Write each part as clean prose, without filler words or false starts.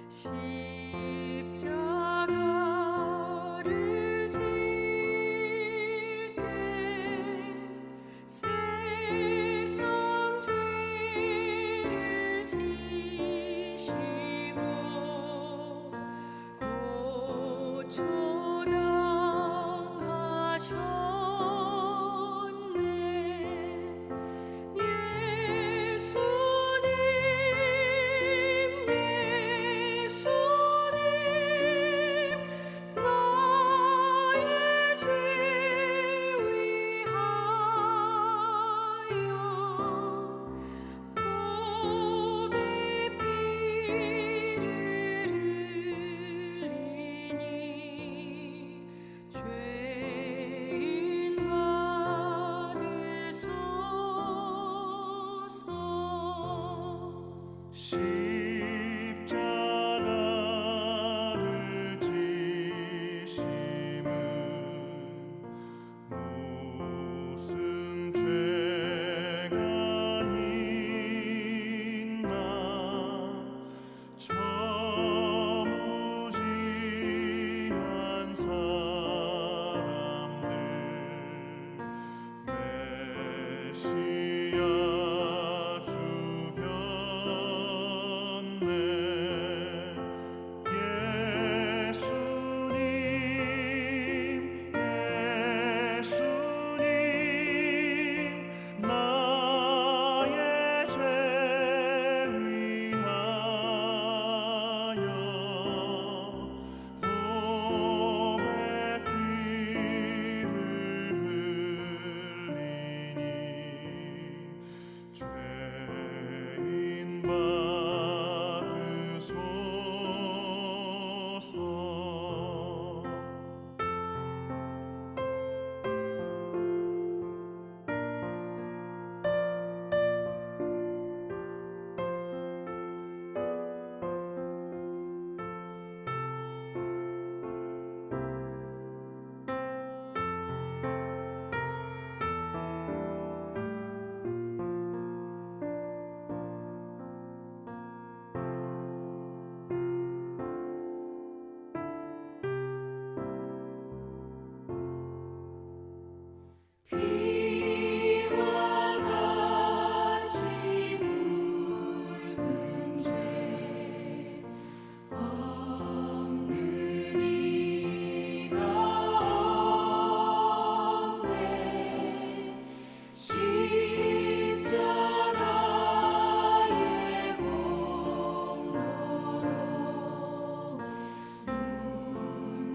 십자가를 질 때 세상 죄를 지시고 고초당하셨네. 예수님 나의 죄 위하여 몸에 피를 흘리니 죄인 받으소서. 십자가를 지심은 무슨 죄가 있나. 저무지한 사람들 메시아 죽였네. 예수님 나의 죄 위하여 몸에 피를 흘리니 죄인 받으소서. 피와 같이 붉은 죄 없는 이가 없네. 십자가의 공로로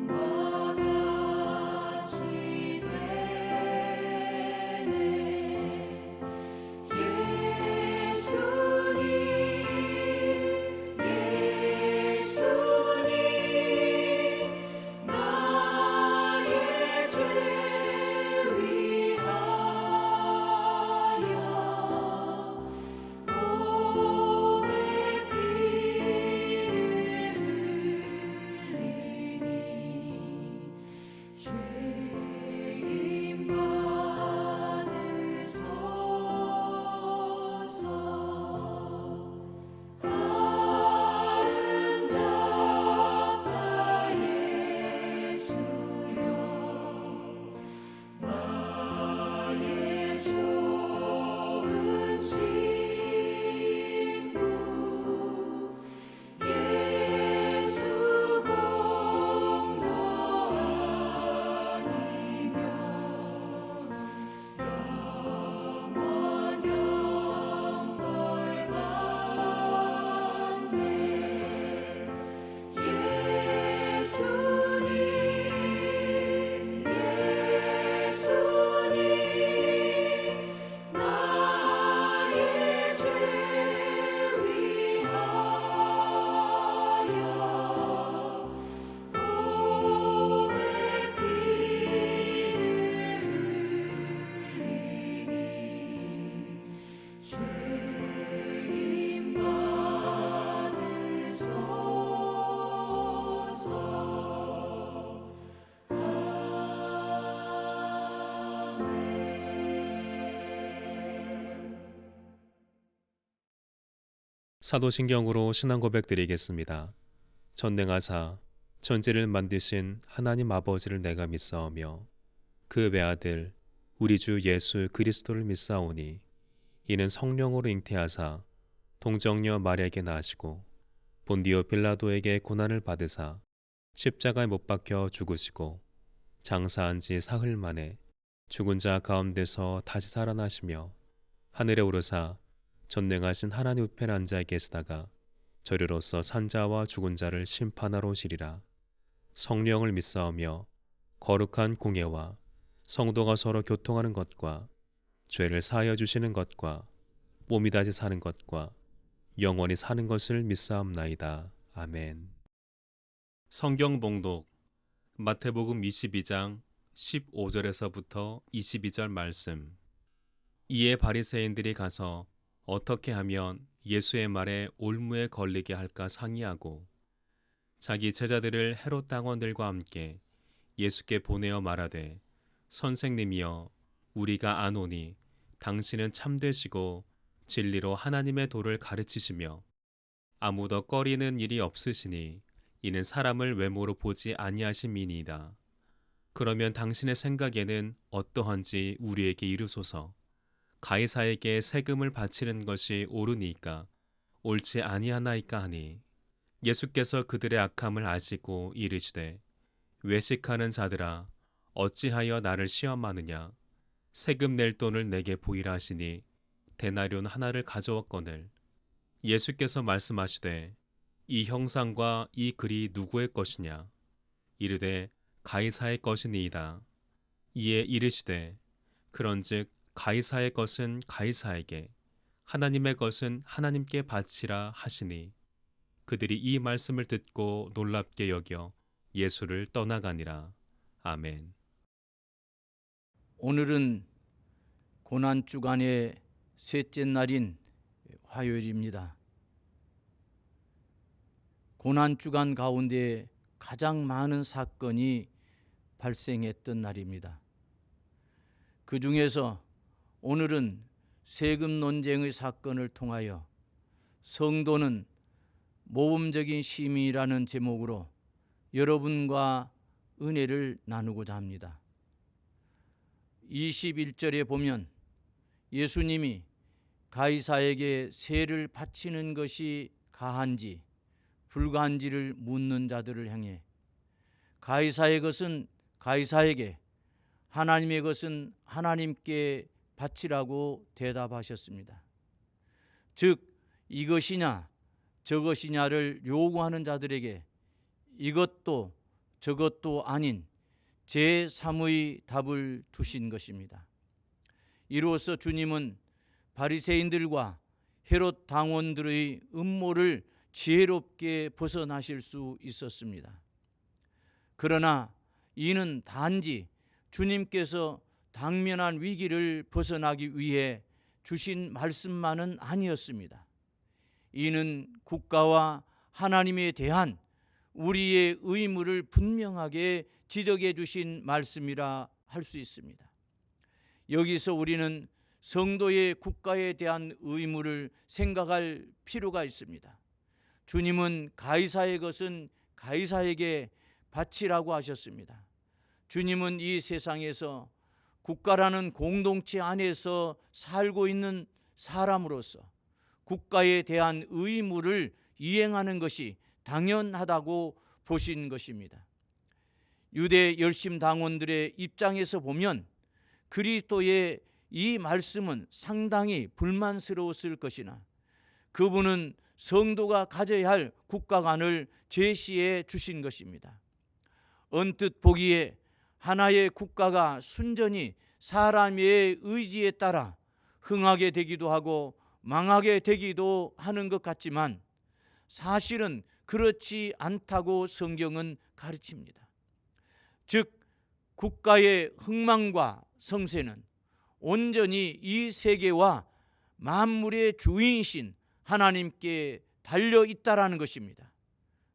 눈과 같이 되네. 예수님 나의 죄 위하여 몸에 피를 흘리니 죄인 받으소서. 아름답다 예수여 나의 좋은 친구. 예수 공로 아니면 영원 영벌 받네. 예수님 나의 죄 위하여 몸에 피를 흘리니 죄인 받으소서. 사도신경으로 신앙 고백 드리겠습니다. 전능하사 천지를 만드신 하나님 아버지를 내가 믿사오며 그 외아들 우리 주 예수 그리스도를 믿사오니 이는 성령으로 잉태하사 동정녀 마리아에게 나시고 본디오 빌라도에게 고난을 받으사 십자가에 못 박혀 죽으시고 장사한 지 사흘 만에 죽은 자 가운데서 다시 살아나시며 하늘에 오르사 전능하신 하나님 우편에 앉아 계시다가 저리로서 산자와 죽은 자를 심판하러 오시리라. 성령을 믿사오며 거룩한 공예와 성도가 서로 교통하는 것과 죄를 사하여 주시는 것과 몸이 다시 사는 것과 영원히 사는 것을 믿사옵나이다. 아멘. 성경 봉독 마태복음 22장 15절에서부터 22절 말씀. 이에 바리새인들이 가서 어떻게 하면 예수의 말에 올무에 걸리게 할까 상의하고 자기 제자들을 헤롯 당원들과 함께 예수께 보내어 말하되 선생님이여 우리가 아노니 당신은 참되시고 진리로 하나님의 도를 가르치시며 아무도 꺼리는 일이 없으시니 이는 사람을 외모로 보지 아니하심이니이다. 그러면 당신의 생각에는 어떠한지 우리에게 이르소서. 가이사에게 세금을 바치는 것이 옳으니까 옳지 아니하나이까 하니 예수께서 그들의 악함을 아시고 이르시되 외식하는 자들아 어찌하여 나를 시험하느냐. 세금 낼 돈을 내게 보이라 하시니 데나리온 하나를 가져왔거늘 예수께서 말씀하시되 이 형상과 이 글이 누구의 것이냐. 이르되 가이사의 것이니이다. 이에 이르시되 그런즉 가이사의 것은 가이사에게 하나님의 것은 하나님께 바치라 하시니 그들이 이 말씀을 듣고 놀랍게 여겨 예수를 떠나가니라. 아멘. 오늘은 고난주간의 셋째 날인 화요일입니다. 고난주간 가운데 가장 많은 사건이 발생했던 날입니다. 그 중에서 오늘은 세금 논쟁의 사건을 통하여 성도는 모범적인 시민이라는 제목으로 여러분과 은혜를 나누고자 합니다. 21절에 보면 예수님이 가이사에게 세를 바치는 것이 가한지 불가한지를 묻는 자들을 향해 가이사의 것은 가이사에게 하나님의 것은 하나님께 바치라고 대답하셨습니다. 즉 이것이냐 저것이냐를 요구하는 자들에게 이것도 저것도 아닌 제3의 답을 두신 것입니다. 이로써 주님은 바리새인들과 헤롯 당원들의 음모를 지혜롭게 벗어나실 수 있었습니다. 그러나 이는 단지 주님께서 당면한 위기를 벗어나기 위해 주신 말씀만은 아니었습니다. 이는 국가와 하나님에 대한 우리의 의무를 분명하게 지적해 주신 말씀이라 할 수 있습니다. 여기서 우리는 성도의 국가에 대한 의무를 생각할 필요가 있습니다. 주님은 가이사의 것은 가이사에게 바치라고 하셨습니다. 주님은 이 세상에서 국가라는 공동체 안에서 살고 있는 사람으로서 국가에 대한 의무를 이행하는 것이 당연하다고 보신 것입니다. 유대 열심 당원들의 입장에서 보면 그리스도의 이 말씀은 상당히 불만스러웠을 것이나 그분은 성도가 가져야 할 국가관을 제시해 주신 것입니다. 언뜻 보기에 하나의 국가가 순전히 사람의 의지에 따라 흥하게 되기도 하고 망하게 되기도 하는 것 같지만 사실은 그렇지 않다고 성경은 가르칩니다. 즉 국가의 흥망과 성쇠는 온전히 이 세계와 만물의 주인이신 하나님께 달려 있다라는 것입니다.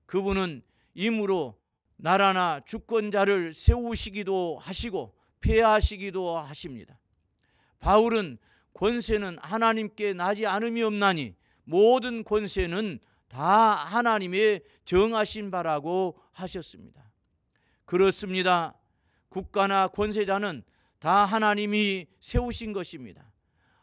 그분은 임으로 나라나 주권자를 세우시기도 하시고 폐하시기도 하십니다. 바울은 권세는 하나님께 나지 않음이 없나니 모든 권세는 다 하나님의 정하신 바라고 하셨습니다. 그렇습니다. 국가나 권세자는 다 하나님이 세우신 것입니다.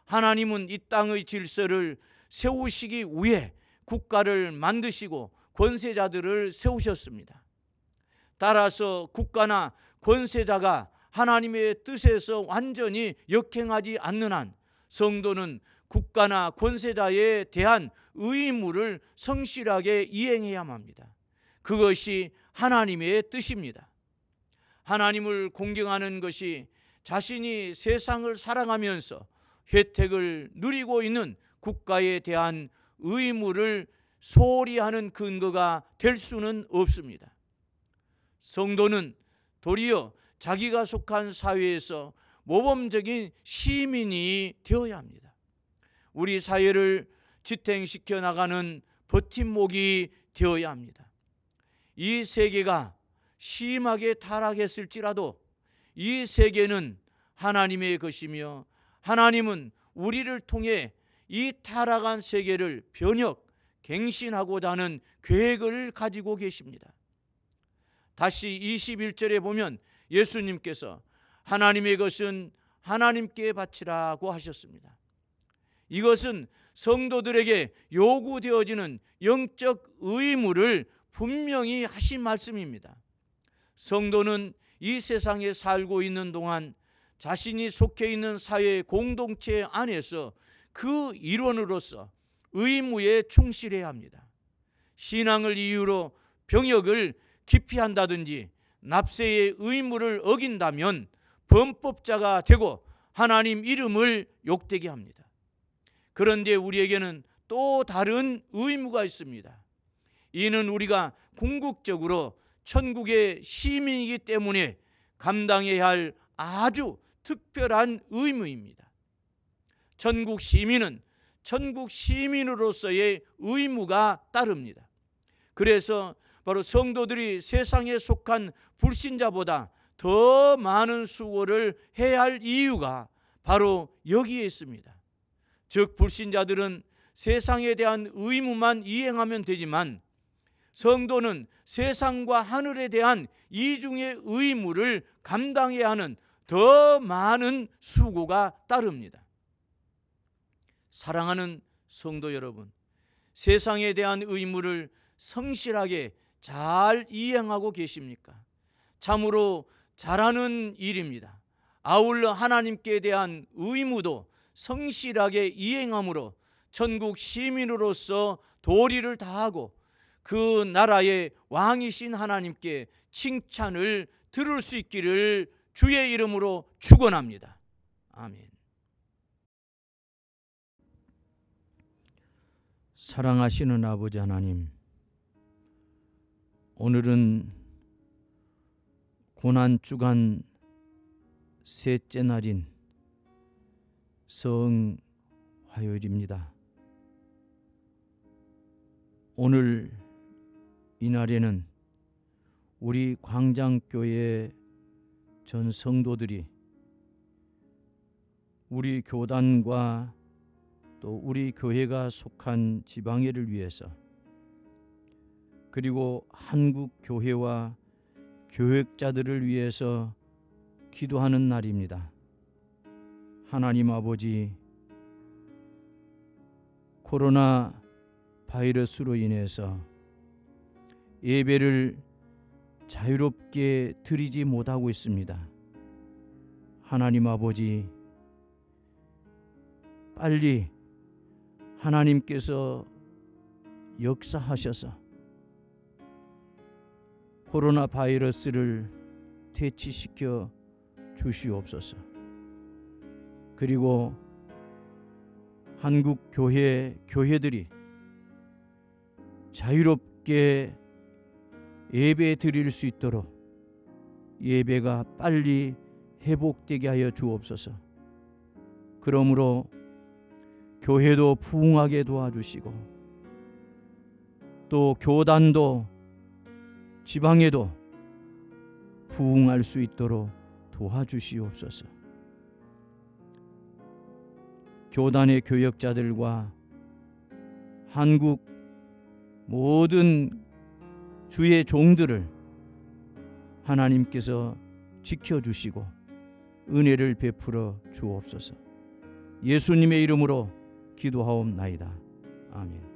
하나님은 이 땅의 질서를 세우시기 위해 국가를 만드시고 권세자들을 세우셨습니다. 따라서 국가나 권세자가 하나님의 뜻에서 완전히 역행하지 않는 한 성도는 국가나 권세자에 대한 의무를 성실하게 이행해야만 합니다. 그것이 하나님의 뜻입니다. 하나님을 공경하는 것이 자신이 세상을 사랑하면서 혜택을 누리고 있는 국가에 대한 의무를 소홀히 하는 근거가 될 수는 없습니다. 성도는 도리어 자기가 속한 사회에서 모범적인 시민이 되어야 합니다. 우리 사회를 지탱시켜 나가는 버팀목이 되어야 합니다. 이 세계가 심하게 타락했을지라도 이 세계는 하나님의 것이며 하나님은 우리를 통해 이 타락한 세계를 변혁, 갱신하고자 하는 계획을 가지고 계십니다. 다시 21절에 보면 예수님께서 하나님의 것은 하나님께 바치라고 하셨습니다. 이것은 성도들에게 요구되어지는 영적 의무를 분명히 하신 말씀입니다. 성도는 이 세상에 살고 있는 동안 자신이 속해 있는 사회 공동체 안에서 그 일원으로서 의무에 충실해야 합니다. 신앙을 이유로 병역을 기피한다든지 납세의 의무를 어긴다면 범법자가 되고 하나님 이름을 욕되게 합니다. 그런데 우리에게는 또 다른 의무가 있습니다. 이는 우리가 궁극적으로 천국의 시민이기 때문에 감당해야 할 아주 특별한 의무입니다. 천국 시민은 천국 시민으로서의 의무가 따릅니다. 그래서 바로 성도들이 세상에 속한 불신자보다 더 많은 수고를 해야 할 이유가 바로 여기에 있습니다. 즉 불신자들은 세상에 대한 의무만 이행하면 되지만 성도는 세상과 하늘에 대한 이중의 의무를 감당해야 하는 더 많은 수고가 따릅니다. 사랑하는 성도 여러분, 세상에 대한 의무를 성실하게 잘 이행하고 계십니까? 참으로 잘하는 일입니다. 아울러 하나님께 대한 의무도 성실하게 이행함으로 천국 시민으로서 도리를 다하고 그 나라의 왕이신 하나님께 칭찬을 들을 수 있기를 주의 이름으로 축원합니다. 아멘. 사랑하시는 아버지 하나님, 오늘은 고난주간 셋째 날인 성화요일입니다. 오늘 이 날에는 우리 광장교회 전 성도들이 우리 교단과 또 우리 교회가 속한 지방회를 위해서 그리고 한국 교회와 교역자들을 위해서 기도하는 날입니다. 하나님 아버지, 코로나 바이러스로 인해서 예배를 자유롭게 드리지 못하고 있습니다. 하나님 아버지, 빨리 하나님께서 역사하셔서 코로나 바이러스를 퇴치시켜 주시옵소서. 그리고 한국 교회들이 자유롭게 예배 드릴 수 있도록 예배가 빨리 회복되게 하여 주옵소서. 그러므로 교회도 부흥하게 도와주시고 또 교단도 지방에도 부흥할 수 있도록 도와주시옵소서. 교단의 교역자들과 한국 모든 주의 종들을 하나님께서 지켜주시고 은혜를 베풀어 주옵소서. 예수님의 이름으로 기도하옵나이다. 아멘.